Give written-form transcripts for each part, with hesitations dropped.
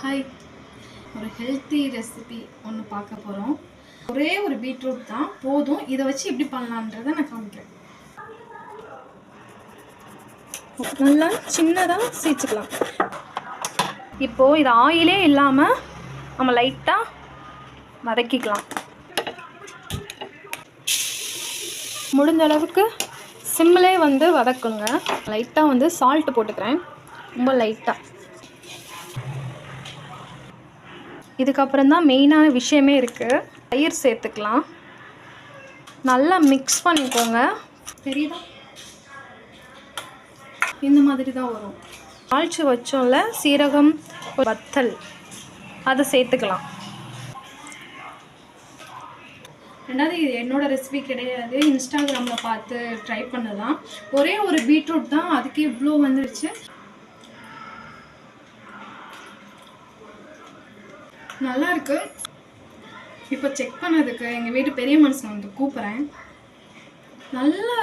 Hi, ஒரு healthy recipe ஒன்று பார்க்க போகிறோம். ஒரே ஒரு பீட்ரூட் தான் போதும். இதை வச்சு எப்படி பண்ணலான்றதை நான் காமிக்கிறேன். நல்லா சின்னதாக சீச்சிக்கலாம். இப்போது இது ஆயிலே இல்லாமல் நம்ம லைட்டாக வதக்கிக்கலாம். முடிஞ்ச அளவுக்கு சிம்மிலே வதக்குங்க. லைட்டாக சால்ட்டு போட்டுக்கிறேன், ரொம்ப லைட்டாக. இதுக்கப்புறம் தான் மெயினான விஷயமே இருக்குது. தயிர் சேர்த்துக்கலாம். நல்லா மிக்ஸ் பண்ணிக்கோங்க. தெரியுதா? இந்த மாதிரி தான் வரும். தாளிச்சு வச்சோம்ல சீரகம், வத்தல், அதை சேர்த்துக்கலாம். ரெண்டாவது, இது என்னோட ரெசிபி கிடையாது, இன்ஸ்டாகிராமில் பார்த்து ட்ரை பண்ணலாம். ஒரே ஒரு பீட்ரூட் தான், அதுக்கு இவ்வளோ வந்துடுச்சு. நல்லா இருக்கு. இப்போ செக் பண்ணதுக்கு எங்கள் வீட்டு பெரிய மனுஷன் கூப்பிட்றேன். நல்லா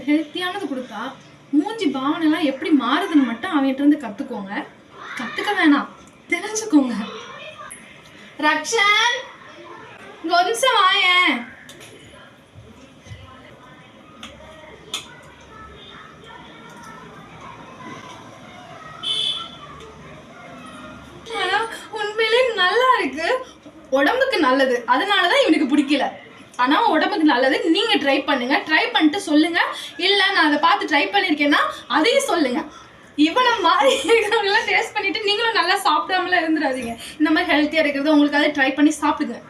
ஹெல்த்தியானது கொடுத்தா மூஞ்சி பாவனைலாம் எப்படி மாறுதுன்னு மட்டும் அவன்கிட்ட கற்றுக்கோங்க. கற்றுக்க வேணாம், தெரிஞ்சுக்கோங்க. ரக்ஷன், இங்கே ஒரு நிமிஷம் வாயேன். நல்லா இருக்கு, உடம்புக்கு நல்லது, அதனாலதான் இவனுக்கு பிடிக்கல. ஆனா உடம்புக்கு நல்லது. நீங்க ட்ரை பண்ணுங்க, ட்ரை பண்ணிட்டு சொல்லுங்க. இல்ல நான் அதை பார்த்து ட்ரை பண்ணிருக்கேன்னா அதையும் சொல்லுங்க. இவனை மாதிரி இருக்கிறவங்களாம் டேஸ்ட் பண்ணிட்டு நீங்களும் நல்லா சாப்பிடாமலாம் இருந்துடாதீங்க. இந்த மாதிரி ஹெல்த்தியா இருக்கிறத உங்களுக்கு அதை ட்ரை பண்ணி சாப்பிடுங்க.